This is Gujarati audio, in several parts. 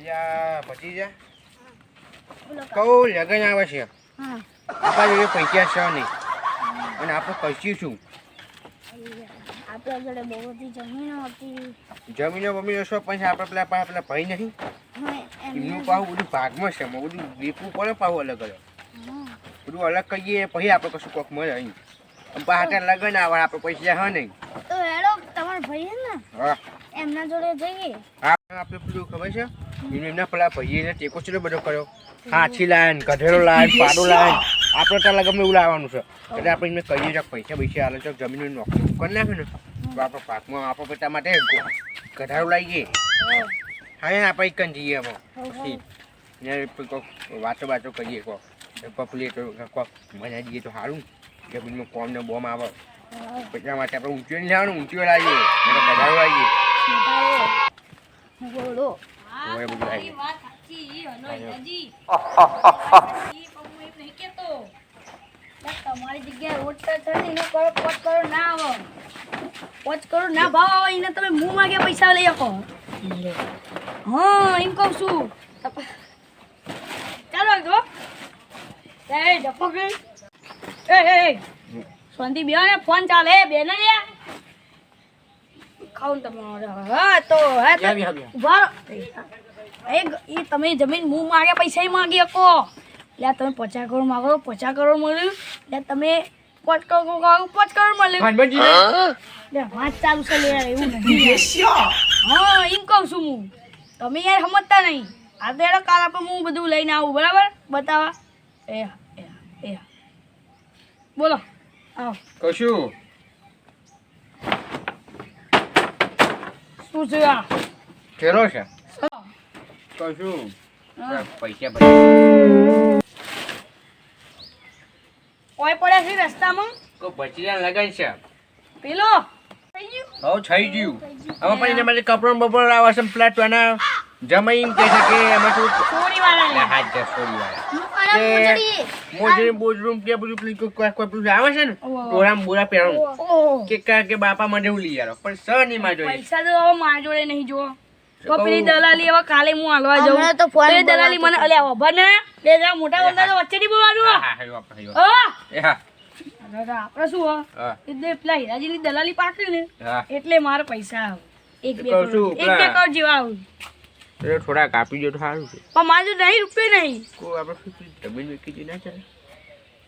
અલ્યા ભતીજા કહું લગન આવે છે આપણા જોડે પૈસા છે નહીં અને આપણે કહીશું આપણા જોડે બહુ બધી જમીનો હતી. જમીનો બમીનો શું પૈસા આપણે પેલા ભાઈ નહીં એમનું પાવું બધું ભાગમાં છે બધું વેચવું પડે પાવું અલગ અલગ બધું અલગ કહીએ પછી આપણે કશું કોક મળે અહીં હાથે લગન આવે આપણે પૈસા હા નહીં તો હેડો તમારા ભાઈ ને હા એમના જોડે જઈએ. હા આપણે પેલું ખબર છે એમના પેલા ભાઈને ટેકો છે બધો કર્યો હાથી લાઈન ગધેડો લાઈન પાડો લાઈન આપણે ત્યાં લગન એવું લાવવાનું છે એટલે આપણે એમને કહીએ કે પૈસા પૈસા હાલે તો જમીન નોકરી કરી નાખે ને તો આપણે પાકમાં આપણે પેટા માટે ગધાડો લાવીએ હા આપણે એક જઈએ એમાં પછી વાતો વાતો કરીએ કોક પપલી તો કોક મજા જઈએ તો સારું જમીનમાં કોમ ને બોમ આવે પૈસા માટે આપણે ઊંચો નહીં લેવાનું ઊંચો લાવીએ ગધાડો લાવીએ બોલો બધું લાવીએ તમારી જગ્યાએ રોડ ચડી ને કરો 5 કરોડ ના આવો 5 કરોડ ના ભાવ આવે એને તમે મું માગે પૈસા લઈ શકો. હા એમ કહું છું ચાલો જો એ ડફો કે એ શાંતિ બેહો ને ફોન ચાલે બે ને ખાઉં તમારે હા તો ઉભા એ તમે જમીન મું માગે પૈસા માગી શકો એટલે તમે 50 કરોડ માગો 50 કરોડ મળ્યું એટલે તમે 5 કરોડ માગો 5 કરોડ મળ્યું વાત ચાલુ છે લે એવું નહીં હા એમ કહું છું હું તમે યાર સમજતા નહીં આ તો એનો કાલ આપણે હું બધું લઈને આવું બરાબર બતાવવા એ બોલો આવો કશું શું છે આ ચેલો છે કશું પૈસા કોઈ પડ્યા છે રસ્તામાં કો બચીને લગન છે પેલો થઈ ગયું થઈ ગયું હવે પણ એના માટે કપડો બપડો આવે છે પ્લેટ વાના જમાઈન કહે છે કે એમાં તો ચોરી વાળા હાથ જ છોડી વાળા અને મોજરી બોજરૂમ કે બધું કોઈ બધું આવે છે ને ટોરામ બોરા પહેરવાનું કે બાપા માટે હું લઈ આવ્યો પણ સ નહીં માં જોઈએ પૈસા તો હવે મારા જોડે નહીં જો તો પેલી દલાલી હવે કાલે હું હાલવા જાઉં તો ફોન દલાલી મને અલ્યા ઓભર ને બે જા મોટા બંદા તો વચ્ચે ની બોલવાનું આપણે શું એટલે પેલા હીરાજીની દલાલી પાકી ને એટલે મારે પૈસા આવે 1-2 કરોડ જેવા આવે થોડા કાપી જો તો સારું છે પણ મારે નહીં રૂપિયા નહીં કોઈ આપણે જમીન વેચી દી ના ચાલે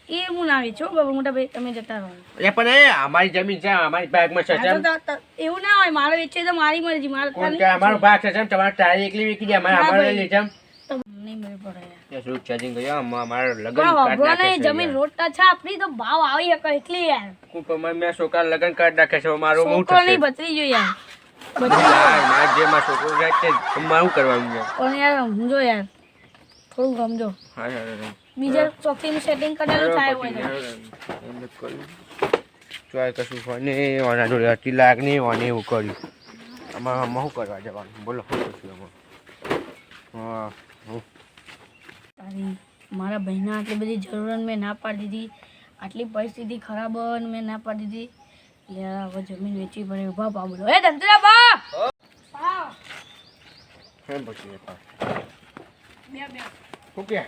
એ હું ના વેચો બાબા મોટા ભાઈ તમે જતા રહો એટલે પણ અમારી જમીન છે અમારી ભાગમાં છે એવું ના હોય મારે વેચે તો મારી મરજી મારે અમારો ભાગ છે તમારે તારી એકલી વેચી દે અમારે લઈ જામ નહીં મેળ પડે શું ચાર્જિંગ કર્યો અમારે લગન કાઢ નાખે જમીન રોટતા છે આપણી તો ભાવ આવી શકે એટલે યાર મેં છોકરા લગન કાઢ નાખે છે મારો છોકરો નહીં ભત્રી જો યાર છોકરો મારું કરવાનું છે પણ યાર સમજો યાર થોડું સમજો બીજા ચોકીનું સેટિંગ કરેલું થાય હોય ચોય કશું હોય ને ઓના જોડે 8 લાખ ની ઓને એવું કર્યું આમાં શું કરવા જવાનું બોલો શું કરશું એમાં મારા ભાઈના આટલી બધી જરૂરત મેં ના પાડી દીધી આટલી પરિસ્થિતિ ખરાબ મેં ના પાડી દીધી એટલે હવે જમીન વેચવી પડે ઉભા પા બોલો એ ધંધરા બા કેમ પછી બે શું કે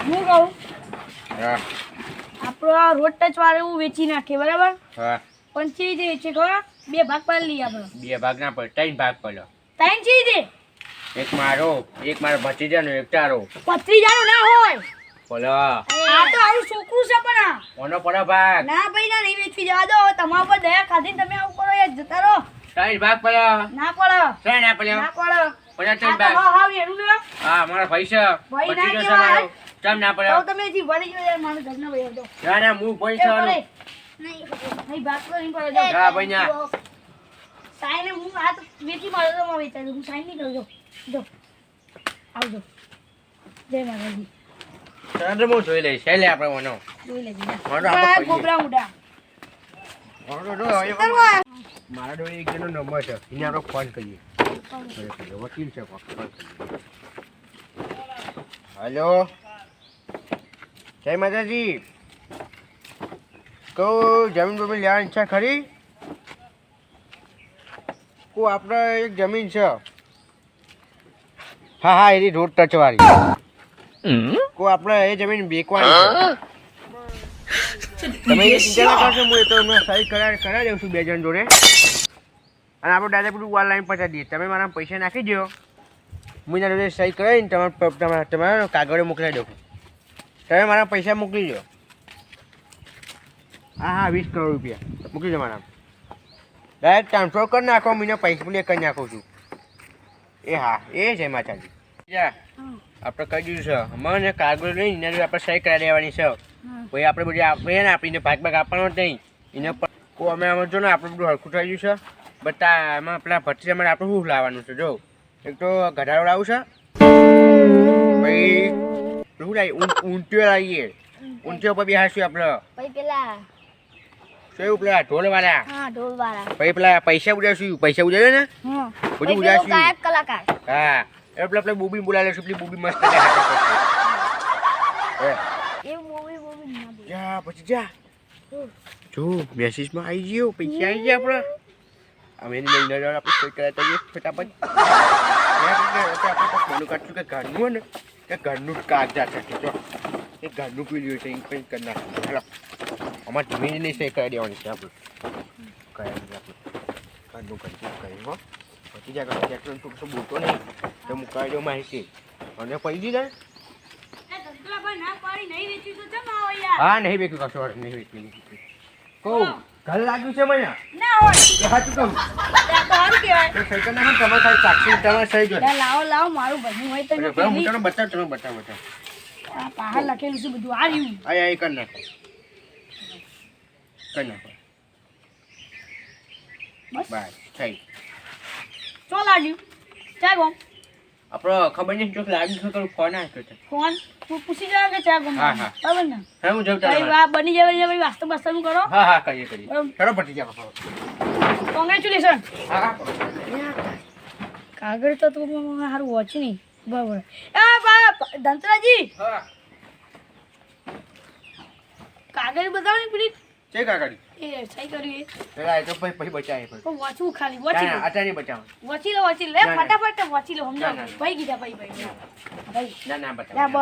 હું કહું હા આપણો આ રોડ ટચ વાળું વેચી નાખીએ બરાબર હા પણ ચીજ વેચે ખબર 2 ભાગ પાડી લઈએ આપણે 2 ભાગ ના પડે 3 ભાગ પડ્યો 3 ચીજ એક મારો ભતીજાનો એક તારો ભત્રીજાનો ના હોય બોલો આ તો આવું છોકરું છે પણ કોનો પડે ભાગ ના ભાઈ ના નહીં વેચવી જવા દો તમારા પર દયા ખાધીને તમે આવું કરો યાર જતા રહો 3 ભાગ પડ્યો ના પડે ના પડ્યો ના પડે પડ્યા 3 ભાગ હા એનું ને હા મારા પૈસા ભાઈ ના ભતીજો છે મારો કેમ ના પડ્યો તો તમે જી ભરી જો યાર મારો ઘરનો ભાઈ હતો ના હું પૈસા નહીં ભાગ તો નહીં પડે હા ભાઈ ના સાઈને હું આ તો વેચી મારો તો માં વેચાય હું સાઈન નહીં કરું જો આવજો જય માતાજી ચાંદ્ર મો જોઈ લઈશ લે આપણે ઓનો જોઈ લેજો ઓનો આપણે ગોબરા ઉડા મારા જોડે એક જણનો નંબર છે એને આપણે ફોન કરીએ વકીલ છે હેલો જય માતાજી કહું જમીન બમીન લેવાની ઈચ્છા ખરી કો આપણે એક જમીન છે. હા એની રોડ ટચ વાળી. કો આપણે એ જમીન વેચવાની છે. તમે એ ચિંતા ના કરશો, હું એ તો એમને સહી કરાવી દઉં છું 2 જણ જોડે. અને આપણે ડાયરેક્ટ પેલું ઓનલાઈન પચાવી દઈએ. તમે મારા પૈસા નાખી દો, હું એના જોડે સહી કરાવીને તમારા કાગળે મોકલાવી દઉં. તમે મારા પૈસા મોકલી દો. હા 20 કરોડ રૂપિયા મોકલી દો મારા. ડાયરેક્ટ ટ્રાન્સફર કરી નાખો, મને પૈસા પ્લે કરી નાખું છું. એ હા એ છે માતાજી. આપણે કહી દીધું છે, મને કાગળ લઈને એના આપણે સહી કરાવી દેવાની છે. પછી આપણે બધી આપણે ને આપીને ભાગ આપવાનો જ નહીં. એને અમે જો ને આપણે બધું હરખું થઈ ગયું છે. બધા એમાં પેલા ભટ્ટીમાં આપણે શું લાવવાનું છે? જો એક તો ગધાડો લાવું છે, પછી શું લાવીએ? ઊંટિયો લાવીએ. ઊંટિયો પર બેહાડશું આપણે. પછી પેલા શું પેલા ઢોલવાળા? હા ઢોલવાળા. પછી પેલા પૈસા ઉડાડશું. પૈસા ઉડાડે ને બધું ઉડાડશું. ગાયક કલાકાર. હા એટલે આપણે બુબી બોલાવે છે. પેલી બુબી મસ્ત એ મૂવી ના બોલ. જા પછી જા જો મેસેજમાં આવી ગયો. પૈસા આવી ગયા આપણે. અમે એની અંદર આપણે સહી કરાતા જઈએ ફટાફટ. આપણે કાઢશું કે ઘરનું હોય ને કે ઘરનું કાગજાત છે. જો એ ઘરનું પીડ્યું છે એ કંઈ કરી નાખીએ. ચાલો અમારે જમીનની સહી કરાવી દેવાની છે. આપણે કરાવી દઈએ. આપણે ઘરનું કરી હો પછી જ્યાં ટ્રેક્ટર તું બોલતો નહીં તો હું કરાવી દઉં માહિતી. અને પૈસી જાય. હા નહીં વેચ્યું કશો નહીં વેચ્યું. કહું ઘર લાગ્યું છે મને ના હોય સાચું કહું. સારું કહેવાય. તો સહી કરી નાખો. તમે ખાલી સાક્ષી તમારે સહી જો. લાવો મારું બન્યું હોય તો હું તને બતાવ. તમે બતાવો. આ પહાડ લખેલું છે બધું આ રહ્યું. આ કરી નાખો. કરી નાખો. બસ બસ થઈ. ચો લાગ્યું ચા ગોમ. આપણો ખબર નહીં જો લાગ્યું છે. ફોન આવ્યો છે. ફોન પૂછી જાવ કે ચા ગોમ. હા. બરાબર ને? હા હું જઉં ભાઈ ચાલો. વા બની જાય ભાઈ વાસ્તવ બસ્તવ કરો. હા કરીએ બરાબર. ચલો પટી જાવ. કોંગ્રેચ્યુલેશન. હા કાગળ તો તું સારું વોચ નહીં. બરાબર. એ બા ધનતરાજી હા કાગળ બતાવો ને પ્લીઝ. છે કાકાડી. એ સહી કર્યું એ. પેલા એ તો પછી બચાય પછી. પણ વાંચવું ખાલી વાંચી લો. અત્યારે બચાવ. વાંચી લો લે ના. ફટાફટ વાંચી લો સમજાવો. ના. ભાઈ કીધા ભાઈ. ના ના, બતાવો.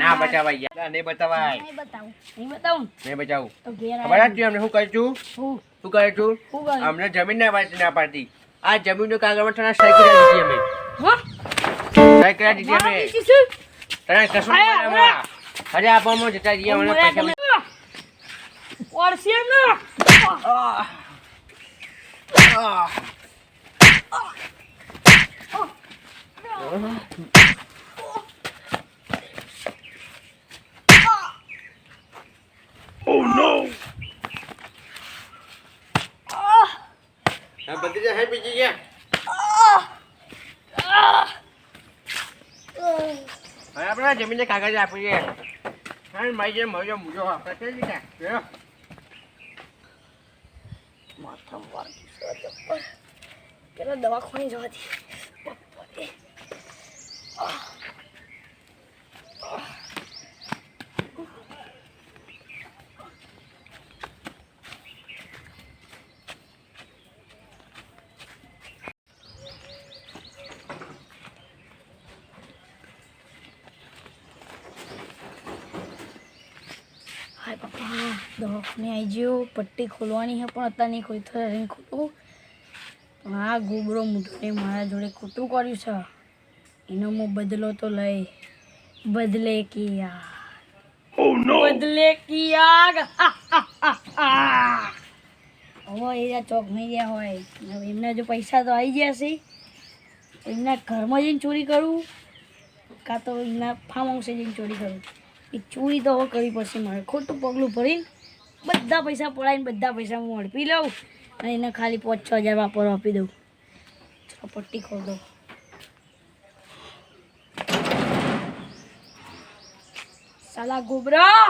ના બચાવાય યાર. નહીં બતાવાય. નહીં બતાવું. નહીં બતાવું નહીં બચાવું. તો ઘેર ખબર આવીને હતી અમને શું કહ્યું છું? હું શું કહ્યું છું? શું કર્યું? અમને જમીન ના પાડતી. આ જમીનનો કાગળમાં તને સહી કરી દીધી અમે. હા સહી કરી દીધી મારા અમે. પીસી શું? તને કશું અરે, નહીં મળે હમણાં. અરે આપવામાં જતા રહીએ મને પૈસા મળે. ઓરસી ને આહ. આહ. હા બધી જાય હે બીજી ગયા. હવે આપણે જમીનને કાગળ આપીએ. હા મારી જે મજો મુજો આપણે કઈ રીતે માથા વાર પેલા દવાખાને જવાથી. હાય પપ્પા દવાખાને આવી ગયો. પટ્ટી ખોલવાની છે પણ અત્યારે નહીં ખોલી. થોડા રહીને ખોલું. આ ગોબરો મૂઠને મારા જોડે ખોટું કર્યું છે. એનો હું બદલો તો લઈ. બદલે કિયા બદલે કિયા. હવે એ ચોક નહીં ગયા હોય. હવે એમના જો પૈસા તો આવી ગયા છે. એમના ઘરમાં જઈને ચોરી કરું કાં તો એમના ફાર્મ હાઉસે જઈને ચોરી કરું. એ ચોરી તો હવે કરવી પડશે મારે. ખોટું પગલું ભરીને બધા પૈસા પડાવીને બધા પૈસા હું હડપી લઉં અને એને ખાલી 5-6 હજાર વાપરવા આપી દઉં. ચલો પટ્ટી ખોલ દો. સાલા ગોબરા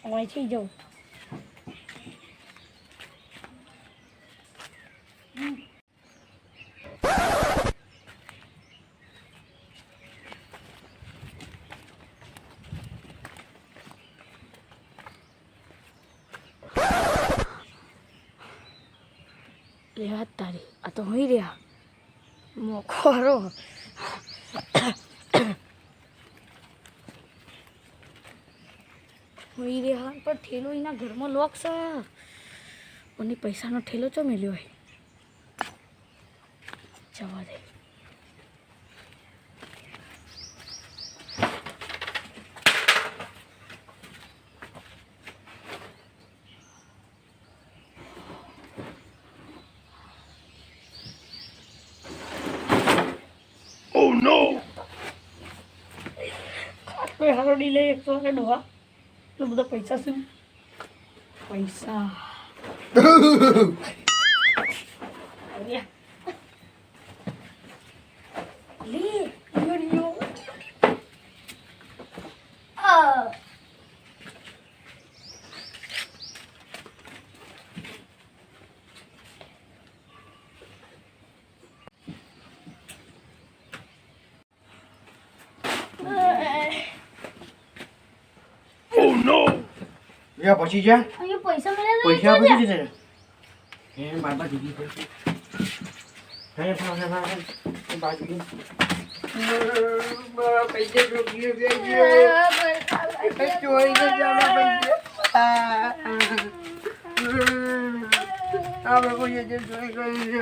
અહીંથી જાઉં. લે હાથ તારી આ તો હોઈ રહ્યા મોખરો હોઈ રહ્યા પણ ઠેલો એના ઘરમાં લોક છે અને પૈસાનો ઠેલો ચો મેલ્યો હોય જવા દે Oh no! કોઈ હારો ડીલે 100 ડોહા તો બધા પૈસા શું પૈસા લે યો Oh no! યા પછી જા અહીંયા પૈસા મળ્યા પૈસા પછી દે હે બાબા દીદી હે બાજુ મારા પૈસા રોકી ગયા ચોરી ને જાના પૈસા આપણે કોઈ જે ચોરી કરી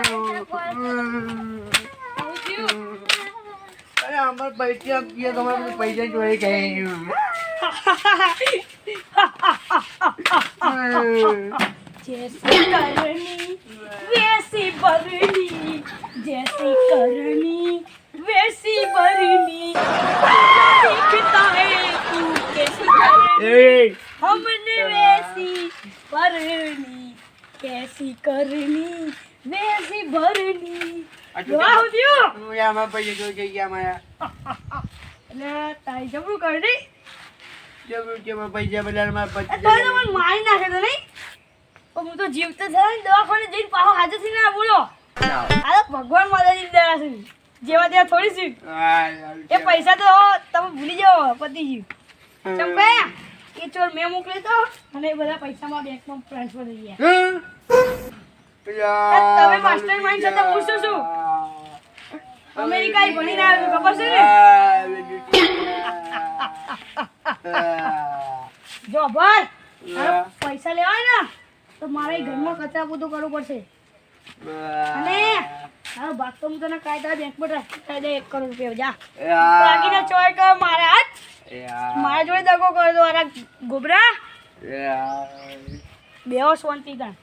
અરે અમાર પૈસા આપીએ તમારે પૈસા ચોરી કરી जैसी करनी वैसी भरनी जैसी करनी वैसी भरनी दिखता है तू कैसी करनी हमने वैसी भरनी कैसी करनी वैसी भरनी વાહ દિયો આમાં પૈસા જોઈ ગયા મારા એટલે તારી જબરું કરી જબરું કે પૈસા બજાર માં તો મને મારી નાખે તો નહીં હું તો જીવતો છે ને દવાખાને જઈને પાછો હાજર થઈને ના બોલો આ તો ભગવાન માતાજી દયા છે જેવા ત્યાં થોડી છે એ પૈસા તો તમે ભૂલી જાઓ પતિજી ચંપે એ ચોર મેં મોકલી તો અને એ બધા પૈસામાં બેંકમાં ટ્રાન્સફર થઈ ગયા તમે માસ્ટર માઇન્ડ છો તો હું શું છું અમેરિકા ભણીને આવ્યો ખબર છે ને જો ભર પૈસા લેવાય ને તો મારે ઘરમાં કચરા પોતું કરવું પડશે અને હાલો ભાગ તો હું તને કાયદા બેંકમાં ટ્રાન્સફર દે 1 કરોડ રૂપિયા જા બાકીના ચોય કર મારા હાથ મારા જોડે દગો કરી દો આરા ગોબરા બેહો શાંતિ ગણ